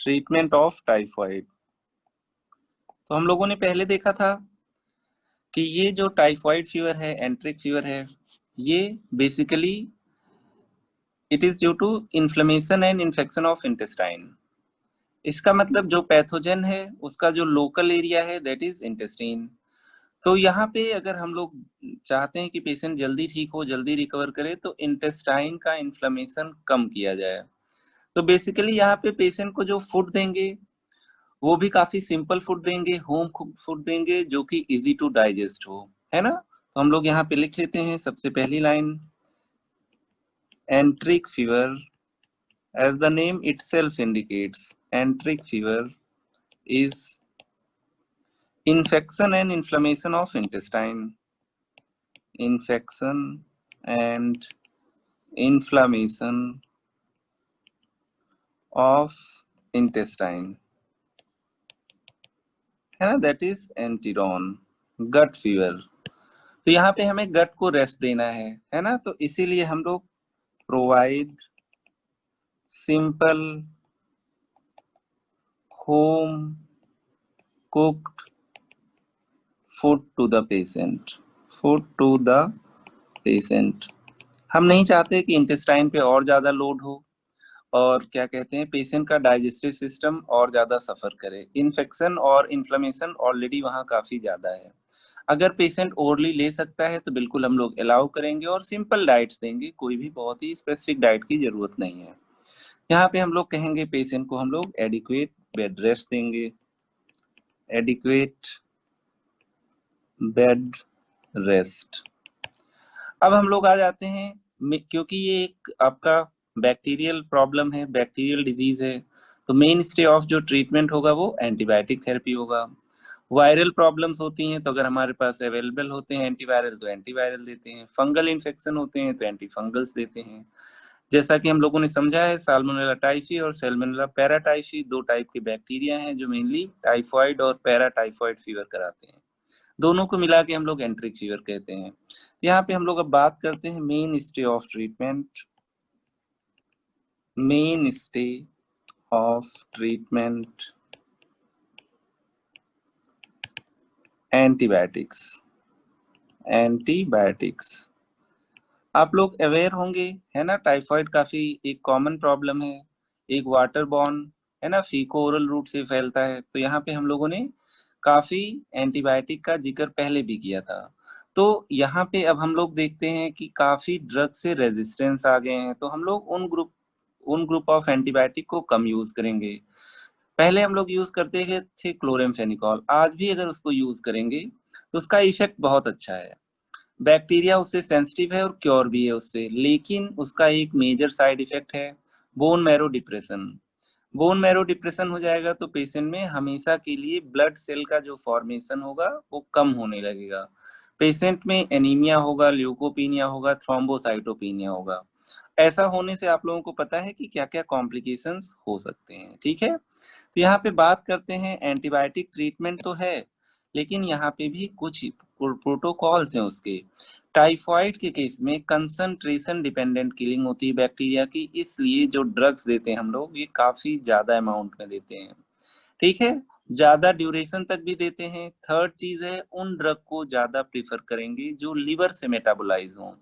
Treatment of typhoid. तो हम लोगों ने पहले देखा था कि ये जो टाइफॉइड फीवर है, एंट्रिक फीवर है, ये basically it is due to inflammation and infection of intestine. इसका मतलब जो पैथोजन है उसका जो लोकल एरिया है दैट इज इंटेस्टाइन। तो यहाँ पे अगर हम लोग चाहते हैं कि पेशेंट जल्दी ठीक हो, जल्दी रिकवर करे, तो इंटेस्टाइन का इन्फ्लेमेशन कम किया जाए। तो बेसिकली यहाँ पे पेशेंट को जो फूड देंगे वो भी काफी सिंपल फूड देंगे, होम फूड देंगे जो कि इजी टू डाइजेस्ट हो, है ना। तो हम लोग यहाँ पे लिख लेते हैं सबसे पहली line, एंट्रिक fever, as the name itself indicates, enteric fever is infection and inflammation of intestine. Infection and inflammation of intestine, है ना, that is एंटीडॉन। गट फीवर, तो यहाँ पे हमें गट को रेस्ट देना है ना, तो इसीलिए हम लोग provide simple home cooked food to the patient. Food to the patient. हम नहीं चाहते कि इंटेस्टाइन पे और ज्यादा लोड हो और क्या कहते हैं पेशेंट का डाइजेस्टिव सिस्टम और ज्यादा सफर करे। इन्फेक्शन और इन्फ्लेमेशन ऑलरेडी वहाँ काफी ज्यादा है। अगर पेशेंट ओरली ले सकता है तो बिल्कुल हम लोग अलाउ करेंगे और सिंपल डाइट्स देंगे, कोई भी बहुत ही स्पेसिफिक डाइट की जरूरत नहीं है। यहाँ पे हम लोग कहेंगे पेशेंट को हम लोग एडिक्वेट बेड रेस्ट देंगे, एडिक्वेट बेड रेस्ट। अब हम लोग आ जाते हैं, क्योंकि ये एक आपका बैक्टीरियल प्रॉब्लम है, बैक्टीरियल डिजीज है, तो मेन स्टे ऑफ जो ट्रीटमेंट होगा वो एंटीबायोटिक थेरेपी होगा। वायरल प्रॉब्लम्स होती हैं तो अगर हमारे पास अवेलेबल होते हैं एंटीवायरल तो एंटीवायरल देते हैं, फंगल इन्फेक्शन होते हैं तो एंटी फंगल्स देते हैं। जैसा कि हम लोगों ने समझा है, साल्मोनेला टाइफी और सैल्मोनेला पैराटाइफी दो टाइप के बैक्टीरिया हैं जो मेनली टाइफॉइड और पैराटाइफॉइड फीवर कराते हैं। दोनों को मिला के हम लोग एंट्रिक फीवर कहते हैं। यहाँ पे हम लोग अब बात करते हैं main stay of treatment. Main stay of treatment antibiotics. Antibiotics आप लोग अवेयर होंगे, है ना, टाइफॉइड काफी एक कॉमन प्रॉब्लम है, एक वाटर बॉर्न, है ना, फीको ओरल रूट से फैलता है। तो यहाँ पे हम लोगों ने काफी एंटीबायोटिक का जिक्र पहले भी किया था। तो यहाँ पे अब हम लोग देखते हैं कि काफी ड्रग से रेजिस्टेंस आ गए हैं, तो हम लोग उन ग्रुप ऑफ एंटीबायोटिक को कम यूज करेंगे। पहले हम लोग यूज करते थे क्लोरेमफेनिकॉल, आज भी अगर उसको यूज करेंगे तो उसका इफेक्ट बहुत अच्छा है। बैक्टीरिया उससे सेंसिटिव है और क्योर भी है उससे, लेकिन उसका एक मेजर साइड इफेक्ट है bone marrow depression. Bone marrow depression हो जाएगा तो पेशेंट में हमेशा के लिए ब्लड सेल का जो फॉर्मेशन होगा वो कम होने लगेगा। पेशेंट में एनीमिया होगा, ल्यूकोपीनिया होगा, थ्रोम्बोसाइटोपिनिया होगा। ऐसा होने से आप लोगों को पता है कि क्या क्या कॉम्प्लिकेशंस हो सकते हैं, ठीक है। तो यहाँ पे बात करते हैं, एंटीबायोटिक ट्रीटमेंट तो है लेकिन यहाँ पे भी कुछ प्रोटोकॉल्स हैं उसके। टाइफॉइड के केस में कंसंट्रेशन डिपेंडेंट किलिंग होती है बैक्टीरिया की, इसलिए जो ड्रग्स देते हैं हम लोग ये काफी ज्यादा अमाउंट में देते हैं, ठीक है, ज्यादा ड्यूरेशन तक भी देते हैं। थर्ड चीज है, उन ड्रग को ज्यादा प्रीफर करेंगे जो लिवर से मेटाबोलाइज हों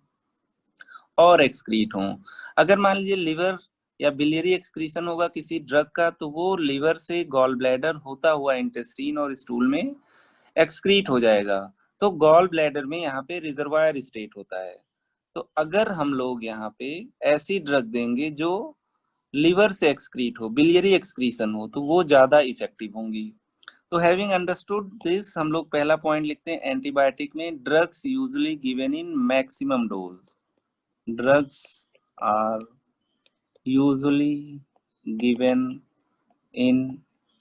और एक्सक्रीट हों। अगर मान लीजिए लिवर या बिलियरी एक्सक्रीशन होगा किसी ड्रग का तो वो लिवर से गॉल ब्लैडर होता हुआ इंटेस्टीन और स्टूल में एक्सक्रीट हो जाएगा। तो गॉल ब्लैडर में यहाँ पे रिजर्वायर स्टेट होता है। तो अगर हम लोग यहाँ पे ऐसी ड्रग देंगे जो लिवर से एक्सक्रीट हो, बिलियरी एक्सक्रीशन हो, तो वो ज्यादा इफेक्टिव होंगी। तो हैविंग अंडरस्टूड दिस हम लोग पहला पॉइंट लिखते हैं, एंटीबायोटिक में drugs usually given in maximum dose. drugs are usually given in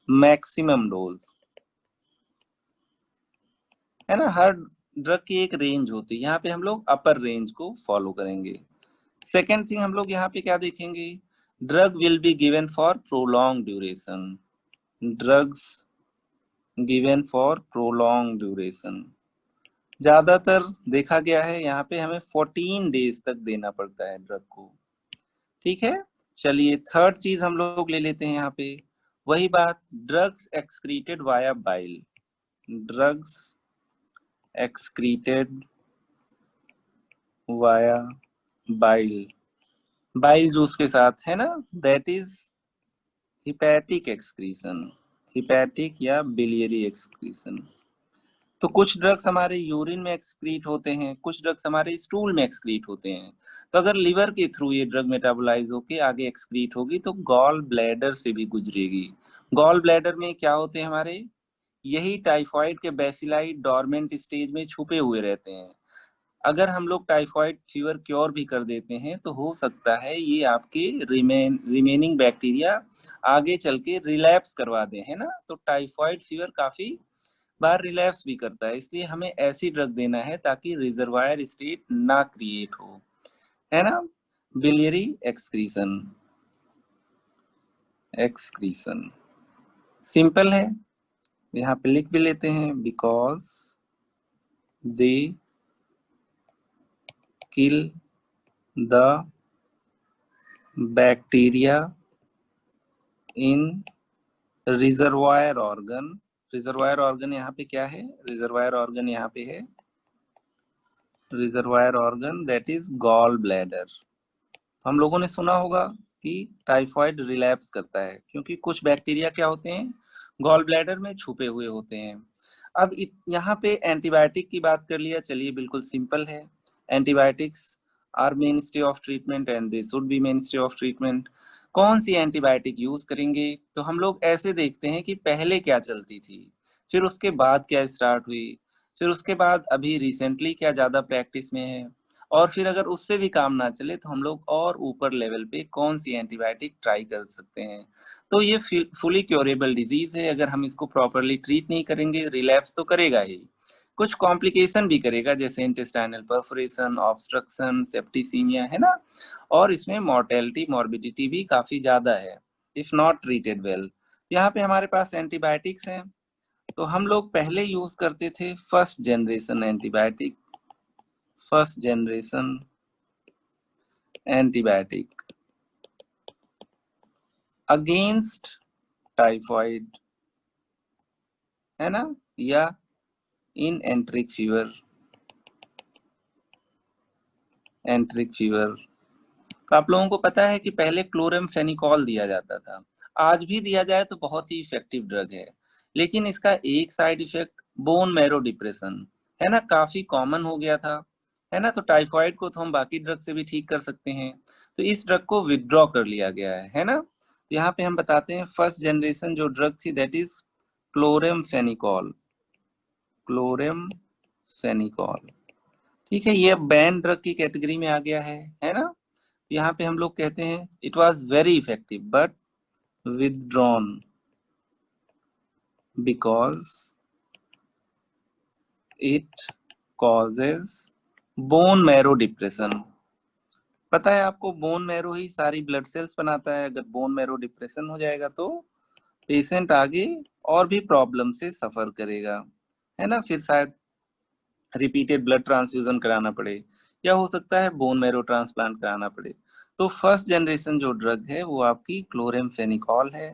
maximum dose, है ना। हर ड्रग की एक रेंज होती है, यहाँ पे हम लोग अपर रेंज को फॉलो करेंगे। सेकेंड थिंग हम लोग यहाँ पे क्या देखेंगे, drug will be given for prolong duration. Drugs given for prolong duration ज्यादातर देखा गया है यहाँ पे हमें 14 डेज तक देना पड़ता है ड्रग को, ठीक है। चलिए थर्ड चीज हम लोग ले लेते हैं यहाँ पे, वही बात, drugs excreted via bile, drugs excreted via bile, bile juice के साथ, है ना, that is hepatic excretion, hepatic या बिलियरी एक्सक्रीशन। तो कुछ ड्रग्स हमारे यूरिन में एक्सक्रीट होते हैं, कुछ ड्रग्स हमारे स्टूल में एक्सक्रीट होते हैं। तो अगर लिवर के थ्रू ये ड्रग मेटाबोलाइज होके आगे एक्सक्रीट होगी तो गॉल ब्लैडर से भी गुजरेगी। गॉल ब्लैडर में क्या होते हैं हमारे, यही टाइफाइड के बेसिलाई डोरमेंट स्टेज में छुपे हुए रहते हैं। अगर हम लोग टाइफाइड फीवर क्योर भी कर देते हैं तो हो सकता है ये आपके रिमेनिंग बैक्टीरिया आगे चल के रिलैप्स करवा दें, है ना। तो टाइफाइड फीवर काफी बार रिलैप्स भी करता है, इसलिए हमें ऐसी ड्रग देना है ताकि रिजर्वायर स्टेट ना क्रिएट हो, है ना। बिलियरी एक्सक्रीशन, एक्सक्रीशन सिंपल है, यहाँ पे लिख भी लेते हैं, because they kill the bacteria in reservoir organ. Reservoir organ यहाँ पे क्या है, रिजर्वायर ऑर्गन यहाँ पे है, reservoir organ that is gall bladder. हम लोगों ने सुना होगा कि टाइफाइड रिलैप्स करता है क्योंकि कुछ बैक्टीरिया क्या होते हैं, गॉल ब्लैडर में छुपे हुए होते हैं। अब यहाँ पे एंटीबायोटिक की बात कर लिया, चलिए बिल्कुल सिंपल है, antibiotics are mainstay of treatment and they should be mainstay of treatment. कौन सी एंटीबायोटिक यूज करेंगे, तो हम लोग ऐसे देखते हैं कि पहले क्या चलती थी, फिर उसके बाद क्या स्टार्ट हुई, फिर उसके बाद अभी रिसेंटली क्या ज्यादा प्रैक्टिस में है, और फिर अगर उससे भी काम ना चले तो हम लोग और ऊपर लेवल पे कौन सी एंटीबायोटिक ट्राई कर सकते हैं। तो ये फुली क्योरेबल डिजीज है, अगर हम इसको प्रॉपरली ट्रीट नहीं करेंगे रिलैप्स तो करेगा ही, कुछ कॉम्प्लिकेशन भी करेगा जैसे इंटेस्टाइनल परफोरेशन, ऑब्स्ट्रक्शन, सेप्टिसीमिया, है ना। और इसमें मॉर्टेलिटी मॉर्बिडिटी भी काफी ज्यादा है इफ नॉट ट्रीटेड वेल। यहाँ पे हमारे पास एंटीबायोटिक्स हैं, तो हम लोग पहले यूज करते थे first generation antibiotic, first generation antibiotic against typhoid, है ना, या इन एंट्रिक फीवर, एंट्रिक फीवर। तो आप लोगों को पता है कि पहले क्लोरेमफेनिकॉल दिया जाता था, आज भी दिया जाए तो बहुत ही इफेक्टिव ड्रग है, लेकिन इसका एक side effect bone marrow depression, है ना, काफी कॉमन हो गया था, है ना। तो टाइफाइड को तो हम बाकी ड्रग से भी ठीक कर सकते हैं, तो इस ड्रग को विथड्रॉ कर लिया गया है ना। तो यहाँ पे हम बताते हैं फर्स्ट जनरेशन जो ड्रग थी दैट इज क्लोरेमफेनिकॉल, क्लोरेमफेनिकॉल, ठीक है, ये अब बैन ड्रग की कैटेगरी में आ गया है ना। यहाँ पे हम लोग कहते हैं it was very effective but withdrawn because it causes bone marrow depression। पता है आपको, बोन मैरो ही सारी ब्लड सेल्स बनाता है, अगर बोन मैरो डिप्रेशन हो जाएगा तो पेशेंट आगे और भी प्रॉब्लम से सफर करेगा, है ना, फिर शायद रिपीटेड ब्लड ट्रांसफ्यूजन कराना पड़े, या हो सकता है बोन मैरो ट्रांसप्लांट कराना पड़े। तो फर्स्ट जनरेशन जो ड्रग है वो आपकी क्लोरेमफेनिकॉल है,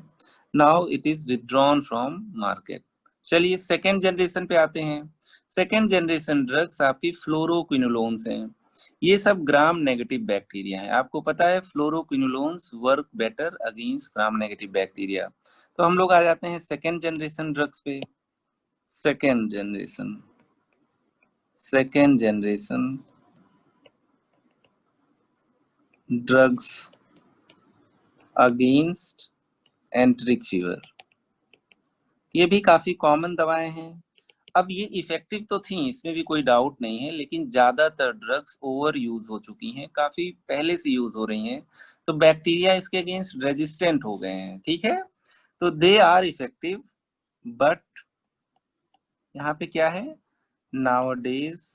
now it is withdrawn from market. चलिए सेकेंड जनरेशन पे आते हैं। सेकेंड जनरेशन ड्रग्स आपकी फ्लोरोक्विनोलोन्स हैं, ये सब ग्राम नेगेटिव बैक्टीरिया है, आपको पता है fluoroquinolones work better against gram negative bacteria. तो हम लोग आ जाते हैं सेकेंड जनरेशन ड्रग्स पे। Second generation, second generation drugs against एंट्रिक fever, ये भी काफी कॉमन दवाएं हैं। अब ये इफेक्टिव तो थी, इसमें भी कोई डाउट नहीं है, लेकिन ज्यादातर ड्रग्स ओवर यूज हो चुकी हैं, काफी पहले से यूज हो रही हैं, तो बैक्टीरिया इसके अगेंस्ट रेजिस्टेंट हो गए हैं, ठीक है। तो दे आर इफेक्टिव बट यहाँ पे क्या है, nowadays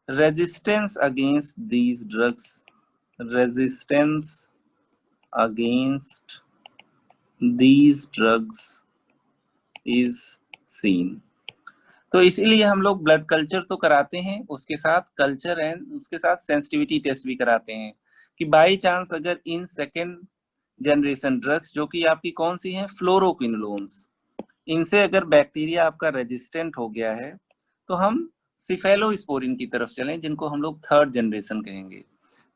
resistance against these drugs, resistance against these drugs is seen। तो इसीलिए हम लोग ब्लड कल्चर तो कराते हैं, उसके साथ कल्चर एंड उसके साथ सेंसिटिविटी टेस्ट भी कराते हैं कि बाई चांस अगर इन सेकेंड जनरेशन ड्रग्स जो कि आपकी कौन सी हैं, फ्लोरोक्विनोलोन्स। इनसे अगर बैक्टीरिया आपका रेजिस्टेंट हो गया है तो हम सिफेलोस्पोरिन की तरफ चलें, जिनको हम लोग थर्ड जनरेशन कहेंगे।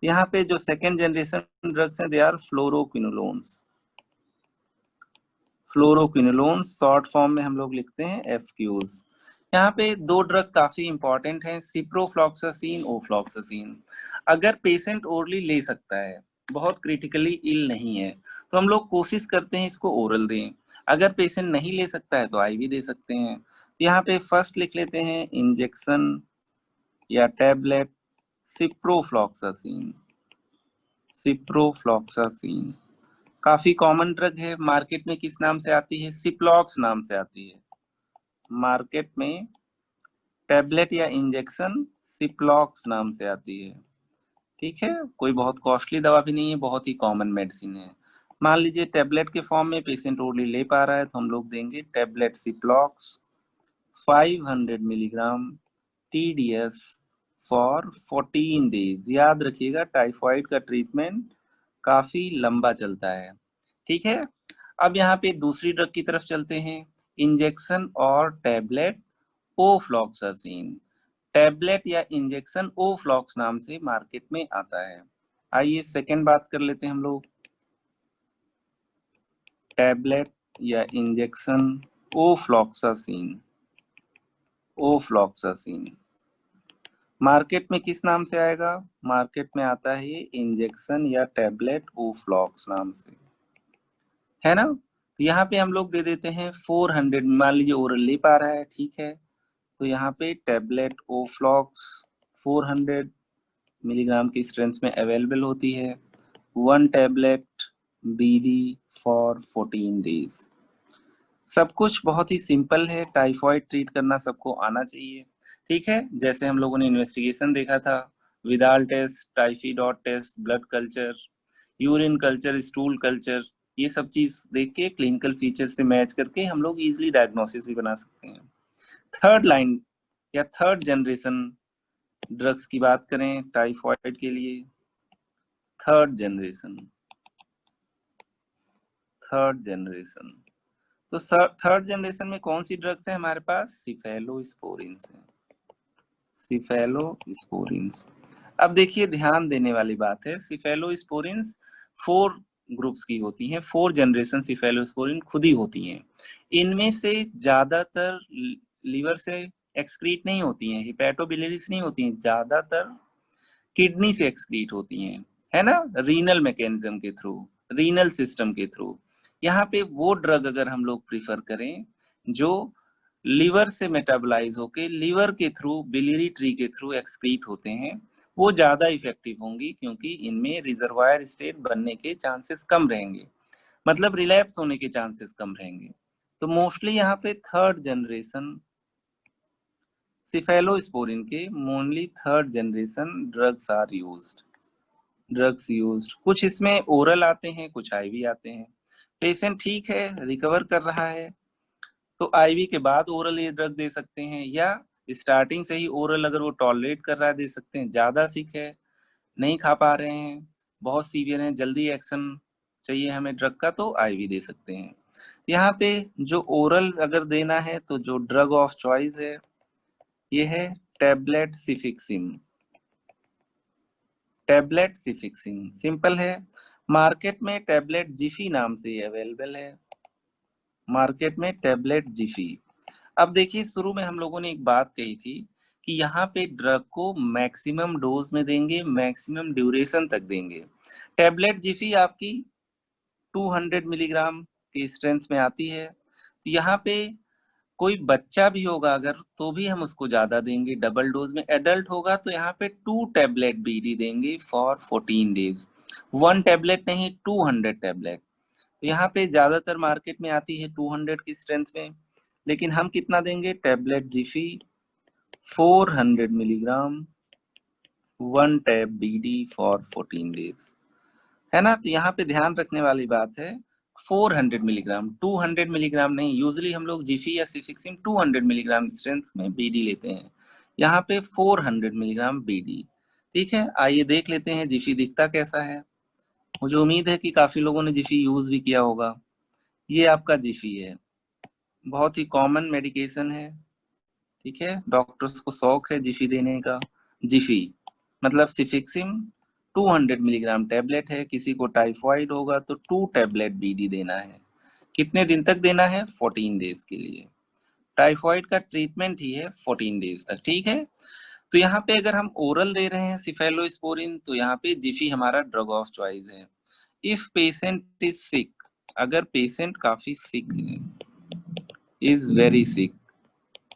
यहाँ पे जो सेकेंड जनरेशन ड्रग्स हैं, they are fluoroquinolones. Fluoroquinolones short form में हम लोग लिखते हैं एफक्यूज। यहाँ पे दो ड्रग काफी इंपॉर्टेंट हैं, सिप्रोफ्लॉक्सासिन, ओफ्लॉक्सासिन। अगर पेशेंट ओरली ले सकता है, बहुत क्रिटिकली इल नहीं है, तो हम लोग कोशिश करते हैं इसको ओरल दें। अगर पेशेंट नहीं ले सकता है तो आईवी दे सकते हैं। यहाँ पे फर्स्ट लिख लेते हैं इंजेक्शन या टैबलेट सिप्रोफ्लॉक्सासिन। सिप्रोफ्लॉक्सासिन काफी कॉमन ड्रग है, मार्केट में किस नाम से आती है, सिप्लॉक्स नाम से आती है। मार्केट में टैबलेट या इंजेक्शन सिप्लॉक्स नाम से आती है। ठीक है, कोई बहुत कॉस्टली दवा भी नहीं है, बहुत ही कॉमन मेडिसिन है। मान लीजिए टैबलेट के फॉर्म में पेशेंट ओरली ले पा रहा है तो हम लोग देंगे tablet Ciplox 500 milligram TDS for 14 days. याद रखिएगा टाइफाइड का ट्रीटमेंट काफी लंबा चलता है। ठीक है, अब यहाँ पे दूसरी ड्रग की तरफ चलते हैं, इंजेक्शन और टैबलेट ओफ्लॉक्सासिन। टैबलेट या इंजेक्शन ओफ्लॉक्स नाम से मार्केट में आता है। आइए सेकंड बात कर लेते हैं हम लोग, टैबलेट या इंजेक्शन ओफ्लॉक्सासिन। ओफ्लॉक्सासिन मार्केट में किस नाम से आएगा, मार्केट में आता है ये इंजेक्शन या टैबलेट ओफ्लॉक्स नाम से, है ना। तो यहाँ पे हम लोग दे देते हैं 400, मान लीजिए ओरल ले पा रहा है, ठीक है, तो यहाँ पे टैबलेट ओफ्लॉक्स 400 मिलीग्राम की स्ट्रेंथ में अवेलेबल होती है। 1 टैबलेट BD फॉर 14 डेज। सब कुछ बहुत ही सिंपल है, टाइफाइड ट्रीट करना सबको आना चाहिए। ठीक है, जैसे हम लोगों ने इन्वेस्टिगेशन देखा था, Widal test, typhidot test, blood culture, urine culture, stool culture, ये सब चीज देख के क्लिनिकल फीचर से मैच करके हम लोग इजीली डायग्नोसिस भी बना सकते हैं। थर्ड लाइन या थर्ड जनरेशन ड्रग्स की बात करें टाइफाइड के लिए, थर्ड जनरेशन, थर्ड जनरेशन, तो थर्ड जनरेशन में कौन सी ड्रग्स है हमारे पास, सिफेलोस्पोरिन है, सिफेलोस्पोरिन। अब देखिए ध्यान देने वाली बात है, सिफेलोस्पोरिन 4 ग्रुप्स की होती हैं, 4 जनरेशन सिफेलोस्पोरिन खुद ही होती हैं। इनमें से ज्यादातर लीवर से एक्सक्रीट नहीं होती हैं, हिपैटोबिलियरी से नहीं होती हैं, ज्यादातर किडनी से एक्सक्रीट होती हैं, है ना, रीनल मैकेनिज्म के थ्रू, रीनल सिस्टम के थ्रू। यहाँ पे वो ड्रग अगर हम लोग प्रीफर करें जो लिवर से मेटाबोलाइज होके लिवर के थ्रू, बिलियरी ट्री के थ्रू एक्सक्रीट होते हैं, वो ज्यादा इफेक्टिव होंगी, क्योंकि इनमें रिजर्वायर स्टेट बनने के चांसेस कम रहेंगे, मतलब रिलैप्स होने के चांसेस कम रहेंगे। तो मोस्टली यहाँ पे third generation cephalosporin commonly third generation drugs are used, drugs used. कुछ इसमें ओरल आते हैं, कुछ आईवी आते हैं। पेशेंट ठीक है, रिकवर कर रहा है, तो आईवी के बाद ओरल ये ड्रग दे सकते हैं, या स्टार्टिंग से ही ओरल अगर वो टॉलरेट कर रहा है दे सकते हैं। ज्यादा सिक है, नहीं खा पा रहे हैं, बहुत सीवियर है, जल्दी एक्शन चाहिए हमें ड्रग का, तो आईवी दे सकते हैं। यहाँ पे जो ओरल अगर देना है तो जो ड्रग ऑफ चॉइस है ये है टैबलेट सिफिक्सिम। टैबलेट सिफिक्सिम सिंपल है, मार्केट में टैबलेट जिफी नाम से अवेलेबल है, मार्केट में टैबलेट जिफी। अब देखिए शुरू में हम लोगों ने एक बात कही थी कि यहाँ पे ड्रग को मैक्सिमम डोज में देंगे, मैक्सिमम ड्यूरेशन तक देंगे। टैबलेट जिफी आपकी 200 मिलीग्राम की स्ट्रेंथ में आती है, तो यहाँ पे कोई बच्चा भी होगा अगर तो भी हम उसको ज्यादा देंगे, डबल डोज में। एडल्ट होगा तो यहाँ पे 2 टैबलेट BD देंगे फॉर 14 डेज, 1 टैबलेट नहीं 200 टैबलेट। तो यहाँ पे ज्यादातर मार्केट में आती है 200 की स्ट्रेंथ में, लेकिन हम कितना देंगे, tablet Zifi 400 milligram 1 tab BD for 14 days, है ना। तो यहाँ पे ध्यान रखने वाली बात है 400 मिलीग्राम, 200 मिलीग्राम नहीं। यूजली हम लोग जिफी या सिफिक्सिम 200 मिलीग्राम स्ट्रेंथ में BD लेते हैं, यहाँ पे 400 मिलीग्राम BD। ठीक है, आइए देख लेते हैं जिफी दिखता कैसा है। मुझे उम्मीद है कि काफी लोगों ने जिफी यूज भी किया होगा। ये आपका जिफी है, बहुत ही कॉमन मेडिकेशन है। ठीक है, डॉक्टर्स को शौक है जिफी देने का। जिफी मतलब सिफिक्सिम 200 मिलीग्राम टेबलेट है। किसी को टाइफाइड होगा तो 2 टेबलेट बीडी देना है। कितने दिन तक देना है? 14 डेज के लिए। टाइफाइड का ट्रीटमेंट ही है 14 डेज तक। ठीक है, तो यहाँ पे अगर हम ओरल दे रहे हैं सिफेलोस्पोरिन तो यहाँ पे जिफी हमारा ड्रग ऑफ चॉइस है। इफ पेशेंट इज सिक, अगर पेशेंट काफी सिक है, इज वेरी सिक,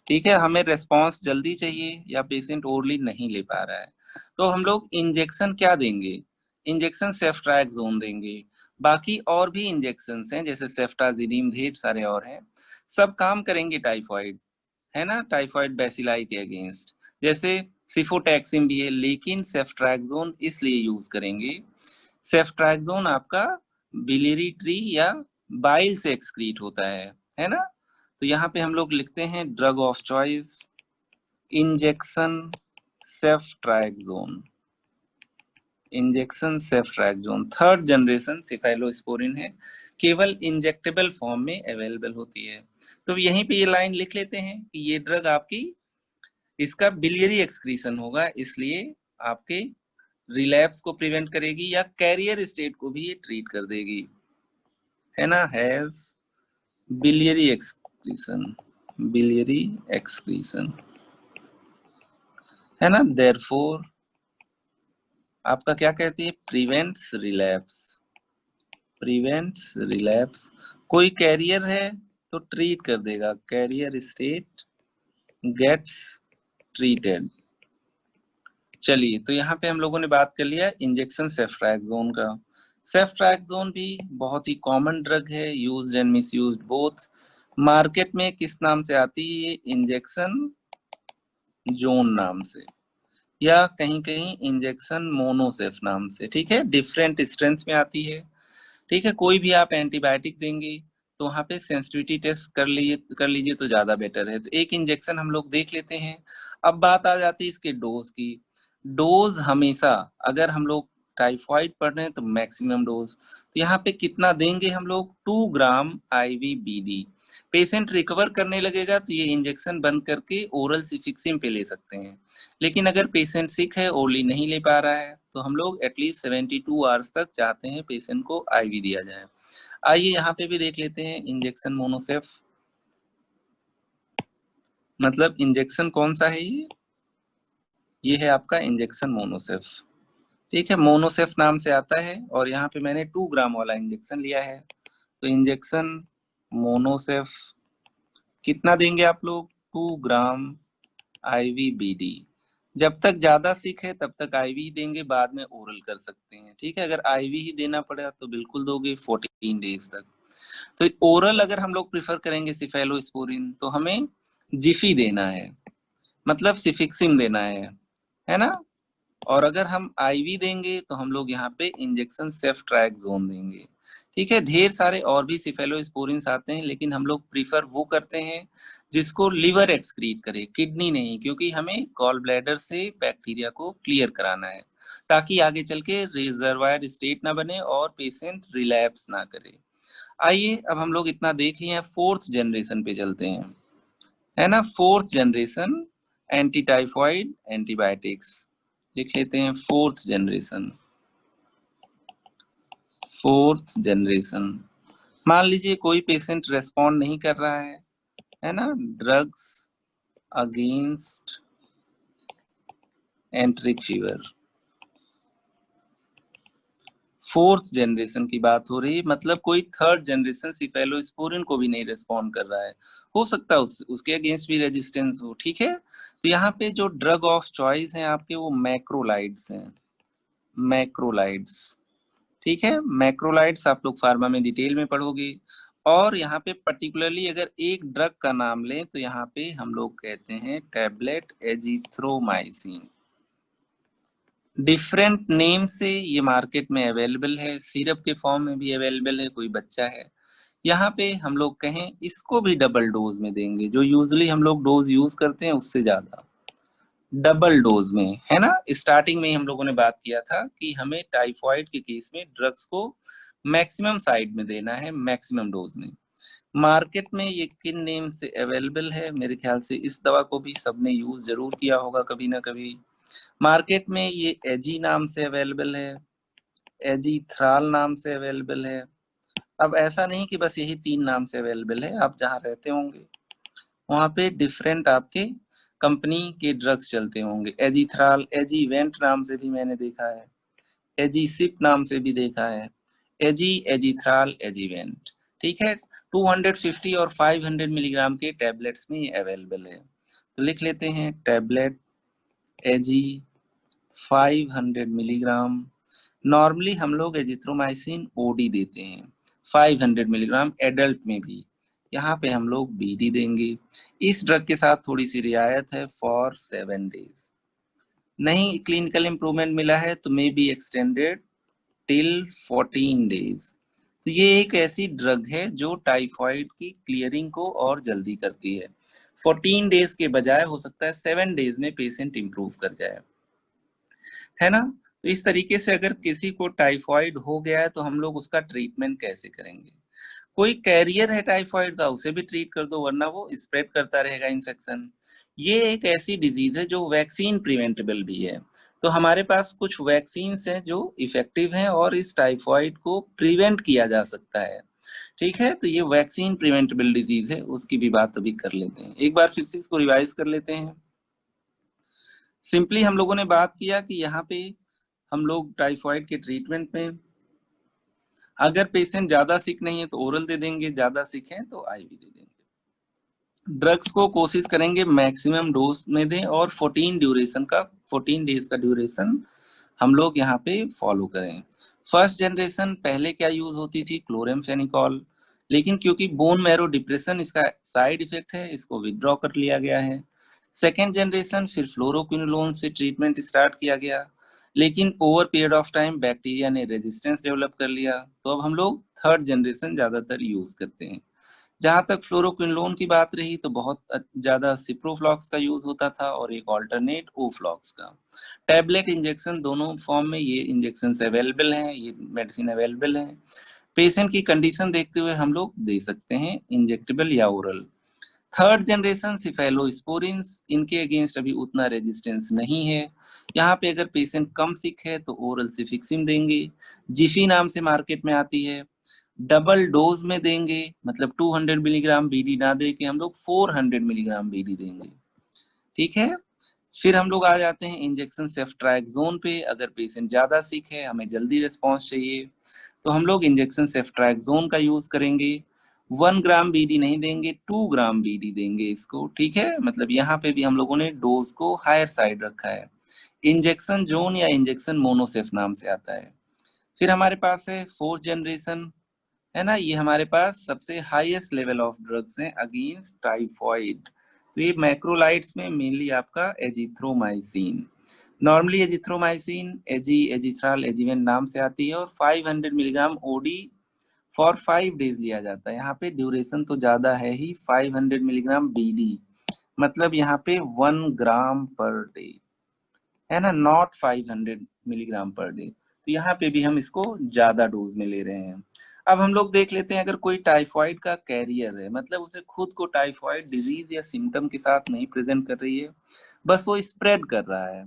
ठीक है, हमें रेस्पॉन्स जल्दी चाहिए या पेशेंट ओरली नहीं ले पा रहा है, तो हम लोग इंजेक्शन क्या देंगे? इंजेक्शन सेफ्ट्रैक्सोन देंगे। बाकी और भी इंजेक्शन हैं जैसे सेफ्टाजिनिम, ढेर सारे और हैं, सब काम करेंगे टाइफाइड, है ना, टाइफाइड बैसिलाई के अगेंस्ट। जैसे सिफोटैक्सिम भी है, लेकिन सेफ्ट्रैक्सोन इसलिए यूज करेंगे, सेफ्ट्रैक्सोन आपका बिलियरी ट्री या बाइल से एक्सक्रीट होता है ना। तो यहाँ पे हम लोग लिखते हैं drug of choice injection ceftriaxone. Injection ceftriaxone third generation cephalosporin है, केवल इंजेक्टेबल फॉर्म में अवेलेबल होती है। तो यहीं पे ये लाइन लिख लेते हैं कि ये ड्रग आपकी, इसका बिलियरी एक्सक्रीशन होगा, इसलिए आपके रिलैप्स को प्रिवेंट करेगी या कैरियर स्टेट को भी ये ट्रीट कर देगी, है ना। Has biliary excretion, biliary excretion, है ना। देयरफॉर आपका क्या कहती है? Prevents relapse, prevents relapse. कोई कैरियर है तो ट्रीट कर देगा, कैरियर स्टेट गेट्स ट्रीटेड। चलिए, तो यहाँ पे हम लोगों ने बात कर लिया इंजेक्शन सेफ्ट्रैक्सोन का। सेफ्ट्रैक्सोन भी बहुत ही कॉमन ड्रग है, used and misused both. Market में किस नाम से आती है? इंजेक्शन जोन नाम से, या कहीं कहीं इंजेक्शन मोनोसेफ नाम से। ठीक है, डिफरेंट स्ट्रेंथ में आती है। ठीक है, कोई भी आप एंटीबायोटिक देंगे तो वहाँ पे सेंसिटिविटी टेस्ट कर लीजिए तो ज्यादा बेटर है। तो एक इंजेक्शन हम लोग देख लेते हैं। अब बात आ जाती है इसके डोज की। डोज हमेशा, अगर हम लोग टाइफाइड पढ़ रहे हैं तो मैक्सिमम डोज, तो यहाँ पे कितना देंगे हम लोग? 2 ग्राम IVBD। पेशेंट रिकवर करने लगेगा तो ये इंजेक्शन बंद करके ओरल सिफिक्सिम पे ले सकते हैं। लेकिन अगर पेशेंट सिक है, ओरली नहीं ले पा रहा है, तो हम लोग एटलीस्ट 72 आवर्स तक चाहते हैं पेशेंट को IV दिया जाए। आइए यहाँ पे भी देख लेते हैं इंजेक्शन मोनोसेफ, मतलब इंजेक्शन कौन सा है ये है आपका इंजेक्शन मोनोसेफ। ठीक है, मोनोसेफ नाम से आता है और यहाँ पे मैंने 2 ग्राम वाला इंजेक्शन लिया है। तो इंजेक्शन मोनोसेफ कितना देंगे आप लोग? 2 ग्राम IVBD। जब तक ज्यादा सिक है तब तक IV देंगे, बाद में ओरल कर सकते हैं। ठीक है, अगर IV ही देना पड़ा तो बिल्कुल दोगे 14 डेज तक। तो ओरल अगर हम लोग प्रिफर करेंगे सिफेलोस्पोरिन तो हमें जिफी देना है, मतलब सिफिक्सिम देना है ना। और अगर हम IV देंगे तो हम लोग यहाँ पे इंजेक्शन सेफ्ट्रैक्सोन देंगे। ठीक है, ढेर सारे और भी सिफेलोस्पोरिन्स आते हैं, लेकिन हम लोग प्रीफर वो करते हैं जिसको लिवर एक्सक्रीट करे, किडनी नहीं, क्योंकि हमें गॉल ब्लैडर से बैक्टीरिया को क्लियर कराना है ताकि आगे चल के रिजर्वायर स्टेट ना बने और पेशेंट रिलैप्स ना करे। आइए अब हम लोग इतना देख लिए हैं, फोर्थ जनरेशन पे चलते हैं, है ना। Fourth generation anti typhoid antibiotics लिख लेते हैं। फोर्थ जनरेशन, फोर्थ जनरेशन, मान लीजिए कोई पेशेंट रेस्पॉन्ड नहीं कर रहा है ना, drugs against एंट्रिक fever. Fourth generation की बात हो रही है, मतलब कोई थर्ड जनरेशन सिफेलोस्पोरिन को भी नहीं रेस्पॉन्ड कर रहा है। हो सकता है उसके अगेंस्ट भी रेजिस्टेंस हो। ठीक है, तो यहाँ पे जो ड्रग ऑफ चॉइस हैं आपके वो मैक्रोलाइड्स हैं, मैक्रोलाइड्स। ठीक है, मैक्रोलाइड्स आप लोग फार्मा में डिटेल में पढ़ोगे। और यहाँ पे पर्टिकुलरली अगर एक ड्रग का नाम लें तो यहाँ पे हम लोग कहते हैं टैबलेट एजिथ्रोमाइसिन। डिफरेंट नेम से ये मार्केट में अवेलेबल है, सिरप के फॉर्म में भी अवेलेबल है। कोई बच्चा है, यहाँ पे हम लोग कहें इसको भी डबल डोज में देंगे, जो यूजली हम लोग डोज यूज करते हैं उससे ज्यादा। डबल डोज में, है ना। स्टार्टिंग में ही हम लोगों ने बात किया था कि हमें टाइफॉइड के केस में ड्रग्स को मैक्सिमम साइड में देना है, मैक्सिमम डोज में। मार्केट में ये किन नेम से अवेलेबल है, मेरे ख्याल से इस दवा को भी सबने यूज जरूर किया होगा कभी ना कभी। मार्केट में ये एजी नाम से अवेलेबल है, एजीथ्राल नाम से अवेलेबल है। अब ऐसा नहीं कि बस यही 3 नाम से अवेलेबल है, आप जहाँ रहते होंगे वहाँ पे डिफरेंट आपके कंपनी के ड्रग्स चलते होंगे। एजीथ्राल, एजीवेंट नाम से भी मैंने देखा है, एजीसिप नाम से भी देखा है, एजीथ्राल, एजीवेंट। ठीक है, 250 और 500 मिलीग्राम के टैबलेट्स में ये अवेलेबल है। तो लिख लेते हैं टैबलेट एजी 500 मिलीग्राम। नॉर्मली हम लोग एजिथ्रोमाइसिन ओडी देते हैं 500 मिलीग्राम एडल्ट में भी, यहाँ पे हम लोग बीडी देंगे। इस ड्रग के साथ थोड़ी सी रियायत है फॉर 7 डेज। नहीं क्लिनिकल इंप्रूवमेंट मिला है तो may be extended till 14 days. तो ये एक ऐसी ड्रग है जो टाइफॉइड की क्लियरिंग को और जल्दी करती है। 14 डेज के बजाय हो सकता है 7 डेज में पेशेंट इंप्रूव कर जाए, है ना। तो इस तरीके से अगर किसी को टाइफॉइड हो गया है तो हम लोग उसका ट्रीटमेंट कैसे करेंगे। कोई कैरियर है टाइफॉइड का, उसे भी ट्रीट कर दो, वरना वो स्प्रेड करता रहेगा इन्फेक्शन। ये एक ऐसी डिजीज है जो वैक्सीन प्रिवेंटेबल भी है। तो हमारे पास कुछ वैक्सीन हैं जो इफेक्टिव हैं और इस टाइफॉइड को प्रिवेंट किया जा सकता है। ठीक है, तो ये वैक्सीन प्रिवेंटेबल डिजीज है, उसकी भी बात अभी कर लेते हैं। एक बार फिर से इसको रिवाइज कर लेते हैं। सिंपली हम लोगों ने बात किया कि यहाँ पे हम लोग टाइफॉइड के ट्रीटमेंट में अगर पेशेंट ज्यादा सिक नहीं है तो ओरल दे देंगे, ज्यादा सिक है तो आईवी दे देंगे। ड्रग्स को कोशिश करेंगे मैक्सिमम डोज में दें और 14 डेज का ड्यूरेशन हम लोग यहाँ पे फॉलो करें। फर्स्ट जनरेशन पहले क्या यूज होती थी, क्लोरेमफेनिकॉल, लेकिन क्योंकि बोन मैरो डिप्रेशन इसका साइड इफेक्ट है, इसको विदड्रॉ कर लिया गया है। सेकेंड जनरेशन फिर फ्लोरोक्विनोलोन से ट्रीटमेंट स्टार्ट किया गया, लेकिन over period of time bacteria ने रेजिस्टेंस डेवलप कर लिया, तो अब हम लोग थर्ड जनरेशन ज्यादातर यूज करते हैं। जहां तक फ्लोरोक्विनोलोन की बात रही तो बहुत ज्यादा सिप्रोफ्लॉक्स का यूज होता था और एक ऑल्टरनेट ओफ्लॉक्स का। टैबलेट इंजेक्शन दोनों फॉर्म में ये इंजेक्शन अवेलेबल हैं, ये मेडिसिन अवेलेबल है। पेशेंट की कंडीशन देखते हुए हम लोग दे सकते हैं इंजेक्टेबल या ओरल। थर्ड जनरेशन सिफेलोस्पोरिन्स, इनके अगेंस्ट अभी उतना रेजिस्टेंस नहीं है। यहाँ पे अगर पेशेंट कम सिक है तो ओरल सिफिक्सिम देंगे, जिफी नाम से मार्केट में आती है। डबल डोज में देंगे, मतलब 200 मिलीग्राम बीडी ना दे के हम लोग 400 मिलीग्राम बीडी देंगे। ठीक है, फिर हम लोग आ जाते हैं इंजेक्शन सेफ्ट्राक्सोन पे। अगर पेशेंट ज्यादा सिक है, हमें जल्दी रिस्पॉन्स चाहिए, तो हम लोग इंजेक्शन सेफ्ट्राक्सोन का यूज करेंगे। 1 ग्राम बीडी नहीं देंगे, 2 ग्राम बीडी देंगे इसको। ठीक है, मतलब यहाँ पे भी हम लोगों ने डोज को हायर साइड रखा है। इंजेक्शन जोन या इंजेक्शन मोनोसेफ नाम से आता है। फिर हमारे पास है फोर्थ जनरेशन, है ना। ये हमारे पास सबसे हाईएस्ट लेवल ऑफ ड्रग्स हैं अगेंस्ट टाइफॉइड। तो ये मैक्रोलाइट्स में मेनली आपका एजिथ्रोमाइसिन। नॉर्मली एजिथ्रोमाइसिन एजीथ्राल, एजीवेंट नाम से आती है और 500 मिलीग्राम ओडी फॉर 5 डेज लिया जाता है। यहाँ पे ड्यूरेशन तो ज्यादा है ही, 500 मिलीग्राम बीडी, मतलब यहाँ पे 1 ग्राम पर डे, है ना, नॉट 500 मिलीग्राम पर डे। तो यहाँ पे भी हम इसको ज्यादा डोज में ले रहे हैं। अब हम लोग देख लेते हैं, अगर कोई टाइफॉइड का कैरियर है, मतलब उसे खुद को टाइफॉइड डिजीज या सिम्टम के साथ नहीं प्रेजेंट कर रही है, बस वो स्प्रेड कर रहा है,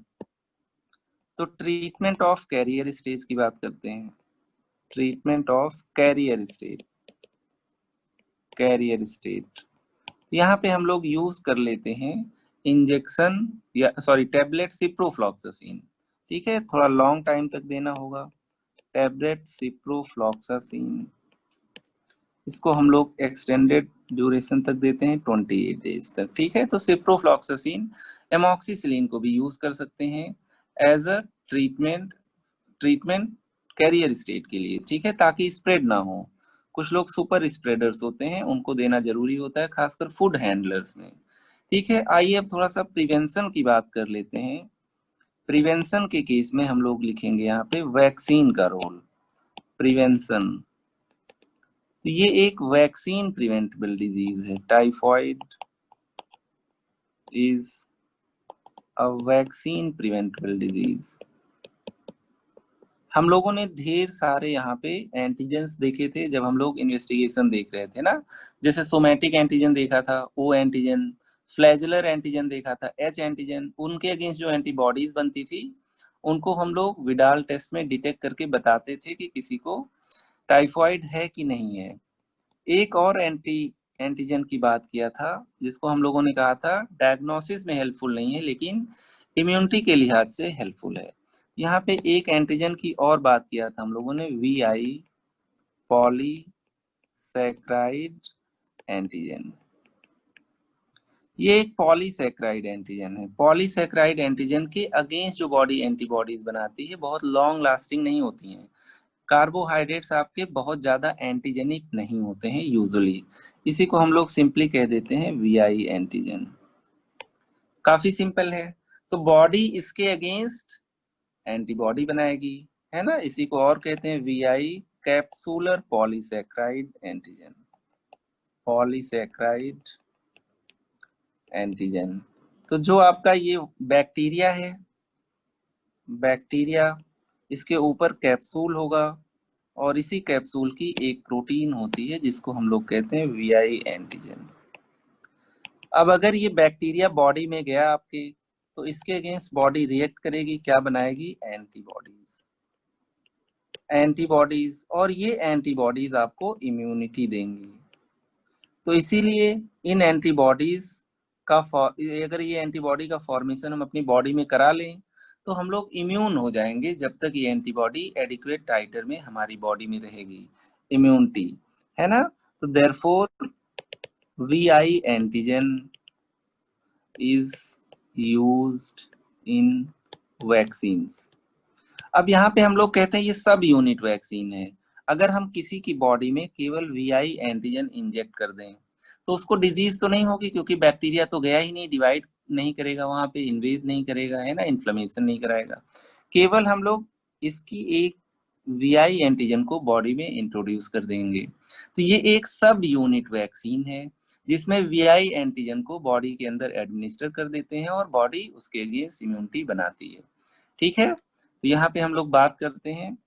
तो ट्रीटमेंट ऑफ कैरियर स्टेज की बात करते हैं। Treatment of carrier stage, carrier stage यहाँ पे हम लोग यूज कर लेते हैं इंजेक्शन या सॉरी टैबलेट सिप्रोफ्लॉक्सासिन। ठीक है, थोड़ा लॉन्ग टाइम तक देना होगा। टैबलेट सिप्रोफ्लॉक्सासिन, इसको हम लोग एक्सटेंडेड ड्यूरेशन तक देते हैं 28 डेज तक। ठीक है, तो सिप्रोफ्लॉक्सासिन, एमॉक्सिसिलिन को भी यूज कर सकते हैं as a treatment, treatment carrier state के लिए। ठीक है, ताकि स्प्रेड ना हो। कुछ लोग सुपर स्प्रेडर्स होते हैं, उनको देना जरूरी होता है, खासकर फूड हैंडलर्स में। ठीक है, आइए अब थोड़ा सा प्रिवेंशन की बात कर लेते हैं। प्रिवेंशन के केस में हम लोग लिखेंगे यहाँ पे वैक्सीन का रोल। प्रिवेंशन, तो ये एक वैक्सीन प्रिवेंटेबल डिजीज है। Typhoid is a vaccine preventable disease. हम लोगों ने ढेर सारे यहाँ पे एंटीजेंस देखे थे जब हम लोग इन्वेस्टिगेशन देख रहे थे ना, जैसे सोमैटिक एंटीजन देखा था, ओ एंटीजन, फ्लैजुलर एंटीजन देखा था, एच एंटीजन, उनके अगेंस्ट जो एंटीबॉडीज बनती थी उनको हम लोग विडाल टेस्ट में डिटेक्ट करके बताते थे कि किसी को टाइफॉइड है कि नहीं है। एक और एंटीजन की बात किया था जिसको हम लोगों ने कहा था डायग्नोसिस में हेल्पफुल नहीं है लेकिन इम्यूनिटी के लिहाज से हेल्पफुल है। यहाँ पे एक एंटीजन की और बात किया था हम लोगों ने, VI पॉलीसैकेराइड एंटीजन। ये एक पॉलीसैकेराइड एंटीजन है। पॉलीसैकेराइड एंटीजन के अगेंस्ट जो बॉडी एंटीबॉडीज बनाती है बहुत लॉन्ग लास्टिंग नहीं होती हैं। कार्बोहाइड्रेट्स आपके बहुत ज्यादा एंटीजेनिक नहीं होते हैं यूजुअली, इसी को हम लोग सिंपली कह देते हैं VI एंटीजन। काफी सिंपल है। तो बॉडी इसके अगेंस्ट एंटीबॉडी बनाएगी, है ना, इसी को और कहते हैं VI capsular polysaccharide antigen. Polysaccharide antigen. तो जो आपका ये बैक्टीरिया है, बैक्टीरिया, इसके ऊपर कैप्सूल होगा और इसी कैप्सूल की एक प्रोटीन होती है जिसको हम लोग कहते हैं VI एंटीजन। अब अगर ये बैक्टीरिया बॉडी में गया आपके तो इसके अगेंस्ट बॉडी रिएक्ट करेगी, क्या बनाएगी, एंटीबॉडीज। एंटीबॉडीज, और ये एंटीबॉडीज आपको इम्यूनिटी देंगी। तो इसीलिए इन एंटीबॉडीज का अगर ये एंटीबॉडी का फॉर्मेशन हम अपनी बॉडी में करा लें तो हम लोग इम्यून हो जाएंगे जब तक ये एंटीबॉडी एडिक्वेट टाइटर में हमारी बॉडी में रहेगी, इम्यूनिटी, है ना। तो therefore VI antigen is used in vaccines. अब यहाँ पे हम लोग कहते हैं ये सब यूनिट वैक्सीन है। अगर हम किसी की बॉडी में केवल VI एंटीजन इंजेक्ट कर दें तो उसको डिजीज तो नहीं होगी क्योंकि बैक्टीरिया तो गया ही नहीं, डिवाइड नहीं करेगा वहां पे, इन्वेज नहीं करेगा, है ना, इन्फ्लेमेशन नहीं कराएगा। केवल हम लोग इसकी एक VI एंटीजन को बॉडी में इंट्रोड्यूस कर देंगे। तो ये एक सब यूनिट वैक्सीन है जिसमें VI एंटीजन को बॉडी के अंदर एडमिनिस्टर कर देते हैं और बॉडी उसके अगेंस्ट इम्यूनिटी बनाती है। ठीक है। तो यहाँ पे हम लोग बात करते हैं,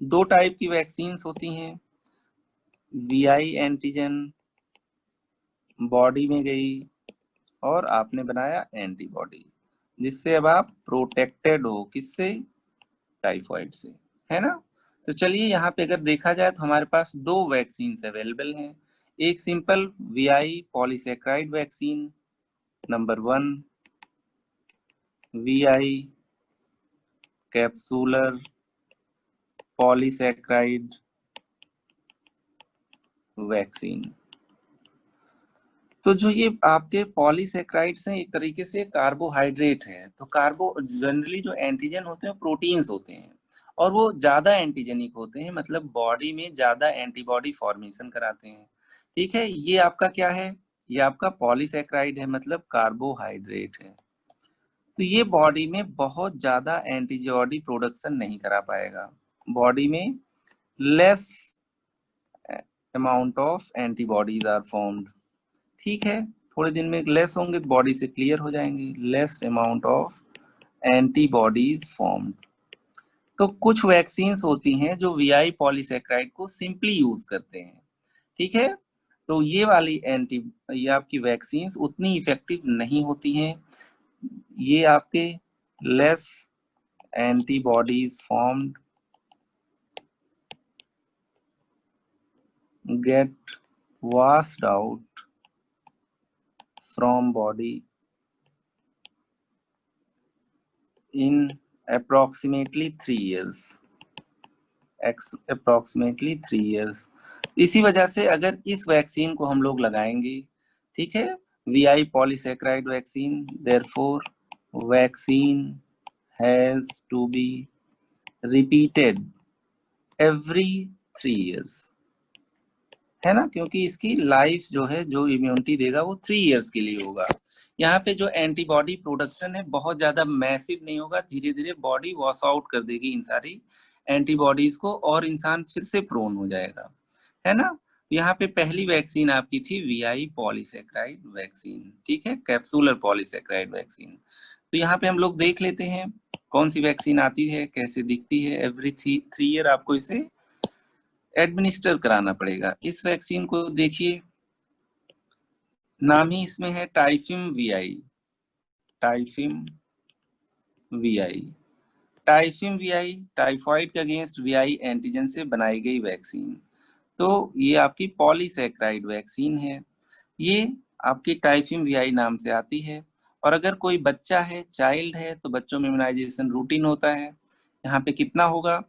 दो टाइप की वैक्सीन होती हैं। VI एंटीजन बॉडी में गई और आपने बनाया एंटीबॉडी जिससे अब आप प्रोटेक्टेड हो, किससे, टाइफॉइड से, है ना। तो चलिए यहाँ पे अगर देखा जाए तो हमारे पास दो वैक्सीन अवेलेबल हैं। एक simple VI polysaccharide vaccine number 1, VI capsular polysaccharide vaccine. तो जो ये आपके पॉलीसैकेराइड्स हैं एक तरीके से कार्बोहाइड्रेट है। तो कार्बो जनरली जो एंटीजन होते हैं प्रोटीन्स होते हैं और वो ज्यादा एंटीजेनिक होते हैं, मतलब बॉडी में ज्यादा एंटीबॉडी फॉर्मेशन कराते हैं। ठीक है, ये आपका क्या है, ये आपका पॉलीसैकेराइड है, मतलब कार्बोहाइड्रेट है। तो ये बॉडी में बहुत ज्यादा एंटीबॉडी प्रोडक्शन नहीं करा पाएगा, बॉडी में less amount of antibodies are formed. ठीक है, थोड़े दिन में लेस होंगे तो बॉडी से क्लियर हो जाएंगे, less amount of antibodies formed. तो कुछ वैक्सीन होती हैं जो VI पॉलीसैकेराइड को सिंपली यूज करते हैं। ठीक है, तो ये वाली ये आपकी वैक्सीन उतनी इफेक्टिव नहीं होती हैं, ये आपके less antibodies formed get washed out from body in approximately 3 years, approximately 3 years। इसी वजह से अगर इस वैक्सीन को हम लोग लगाएंगे, ठीक है, VI polysaccharide vaccine, therefore vaccine has to be repeated every 3 years, है ना, क्योंकि इसकी लाइफ जो है, जो इम्यूनिटी देगा वो 3 years के लिए होगा। यहाँ पे जो एंटीबॉडी प्रोडक्शन है बहुत ज्यादा मैसिव नहीं होगा, धीरे धीरे बॉडी वॉश आउट कर देगी इन सारी एंटीबॉडीज को और इंसान फिर से प्रोन हो जाएगा, है ना। यहाँ पे पहली वैक्सीन आपकी थी VI पॉलीसैकेराइड वैक्सीन, ठीक है, कैप्सूलर पॉलीसैकेराइड वैक्सीन। तो यहाँ पे हम लोग देख लेते हैं कौन सी वैक्सीन आती है, कैसे दिखती है। एवरी 3 ईयर आपको इसे एडमिनिस्टर कराना पड़ेगा। इस वैक्सीन को देखिए, नाम ही इसमें है टाइफिम वीआई। टाइफिम वीआई, टाइफिम वीआई टाइफाइड के अगेंस्ट वीआई एंटीजन से बनाई गई वैक्सीन। तो ये आपकी पॉलीसैकेराइड वैक्सीन है। ये आपकी टाइफिम वीआई नाम से आती है। और अगर कोई बच्चा है, चाइल्ड है, तो बच्चों में इम्यूनाइजेशन रूटीन होता है। यहाँ पे कितना होगा,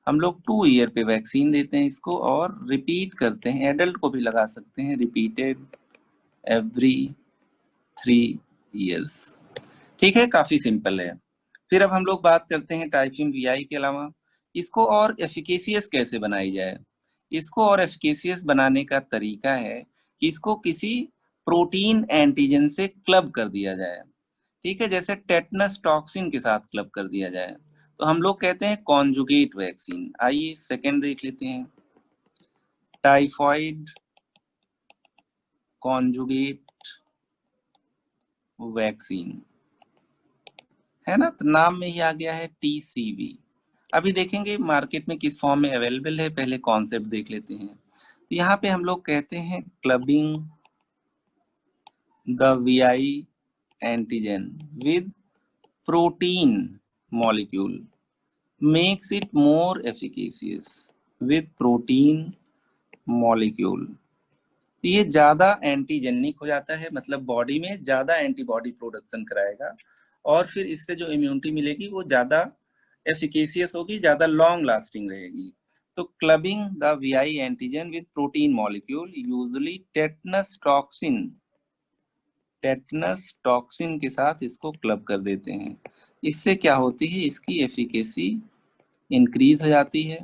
हम लोग 2 ईयर पे वैक्सीन देते हैं इसको, और रिपीट करते हैं। एडल्ट को भी लगा सकते हैं, रिपीटेड एवरी 3 ईयर्स। ठीक है, काफी सिंपल है। फिर अब हम लोग बात करते हैं टाइफिम वीआई के अलावा इसको और एफिकेशियस कैसे बनाई जाए। इसको और एफिकेशियस बनाने का तरीका है कि इसको किसी प्रोटीन एंटीजन से क्लब कर दिया जाए। ठीक है, जैसे टेटनस टॉक्सिन के साथ क्लब कर दिया जाए, तो हम लोग कहते हैं कॉन्जुगेट वैक्सीन। आइए सेकेंड देख लेते हैं, टाइफॉइड कॉन्जुगेट वैक्सीन, है ना। तो नाम में ही आ गया है टीसीवी। अभी देखेंगे मार्केट में किस फॉर्म में अवेलेबल है, पहले कॉन्सेप्ट देख लेते हैं। तो यहाँ पे हम लोग कहते हैं clubbing the VI antigen with protein molecule makes it more efficacious with protein molecule। तो ये ज्यादा एंटीजेनिक हो जाता है, मतलब बॉडी में ज्यादा एंटीबॉडी प्रोडक्शन कराएगा, और फिर इससे जो इम्यूनिटी मिलेगी वो ज्यादा एफिकेशियस होगी, ज्यादा लॉन्ग लास्टिंग रहेगी। तो clubbing the VI antigen with protein molecule, usually tetanus toxin के साथ इसको क्लब कर देते हैं। इससे क्या होती है, इसकी एफिकेसी इंक्रीज हो जाती है,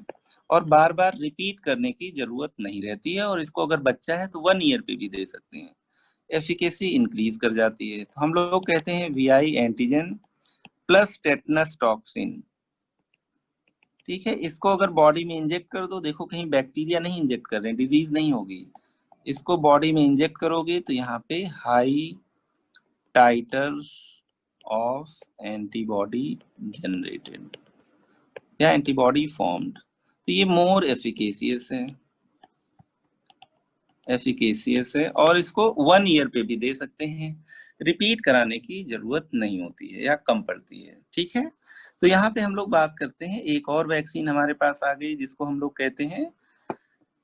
और बार बार रिपीट करने की जरूरत नहीं रहती है। और इसको अगर बच्चा है तो 1 ईयर पे भी दे सकते हैं, एफिकेसी इंक्रीज कर जाती है। तो हम लोग कहते हैं VI antigen plus tetanus toxin. ठीक है, इसको अगर बॉडी में इंजेक्ट कर दो, देखो कहीं बैक्टीरिया नहीं इंजेक्ट कर रहे हैं, डिजीज नहीं होगी। इसको बॉडी में इंजेक्ट करोगे तो यहाँ पे high titres of antibody generated या एंटीबॉडी फॉर्म्ड। तो ये मोर एफिकेशियस है, और इसको 1 ईयर पे भी दे सकते हैं, रिपीट कराने की जरूरत नहीं होती है या कम पड़ती है। ठीक है, तो यहाँ पे हम लोग बात करते हैं, एक और वैक्सीन हमारे पास आ गई जिसको हम लोग कहते हैं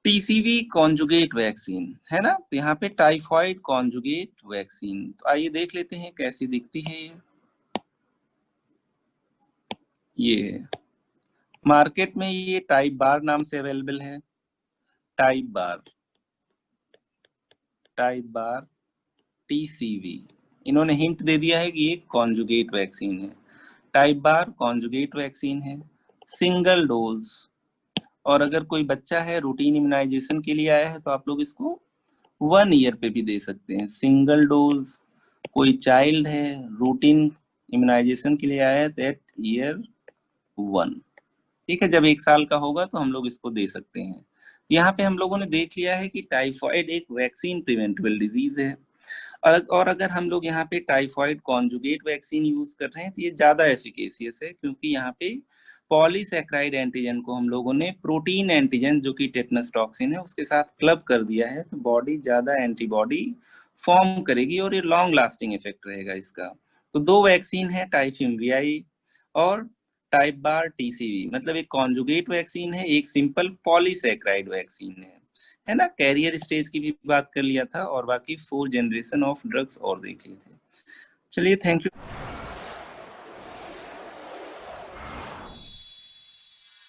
टीसीवी कॉन्जुगेट वैक्सीन, है ना। तो यहाँ पे टाइफाइड कॉन्जुगेट वैक्सीन, तो आइए देख लेते हैं कैसी दिखती है ये है, मार्केट में ये टाइप बार नाम से अवेलेबल है। टाइप बार टीसीवी, इन्होंने हिंट दे दिया है कि ये कॉन्जुगेट वैक्सीन है। टाइप बार कॉन्जुगेट वैक्सीन है, सिंगल डोज। और अगर कोई बच्चा है रूटीन इम्यूनाइजेशन के लिए आया है तो आप लोग इसको 1 ईयर पे भी दे सकते हैं, सिंगल डोज। कोई चाइल्ड है रूटीन इम्यूनाइजेशन के लिए आया है दैट ईयर 1। ठीक है, जब 1 साल का होगा तो हम लोग इसको दे सकते हैं। यहाँ पे हम लोगों ने देख लिया है कि टाइफाइड एक वैक्सीन प्रिवेंटेबल डिजीज है, और अगर हम लोग यहाँ पे टाइफाइड कॉन्जुगेट वैक्सीन यूज कर रहे हैं तो ये ज्यादा एफिकेशियस है, क्योंकि यहाँ पे पॉलीसैकेराइड एंटीजन को हम लोगों ने प्रोटीन एंटीजन जो कि टेटनस टॉक्सिन है उसके साथ क्लब कर दिया है, तो बॉडी ज्यादा एंटीबॉडी फॉर्म करेगी और ये लॉन्ग लास्टिंग इफेक्ट रहेगा इसका। तो 2 वैक्सीन है, टाइफिम वीआई और टाइप बार टीसीवी, मतलब एक कॉन्जुगेट वैक्सीन है, एक सिंपल पॉलीसैकेराइड वैक्सीन है ना। कैरियर स्टेज की भी बात कर लिया था, और बाकी 4 जनरेशन ऑफ ड्रग्स और देख लिए थे। चलिए, थैंक यू।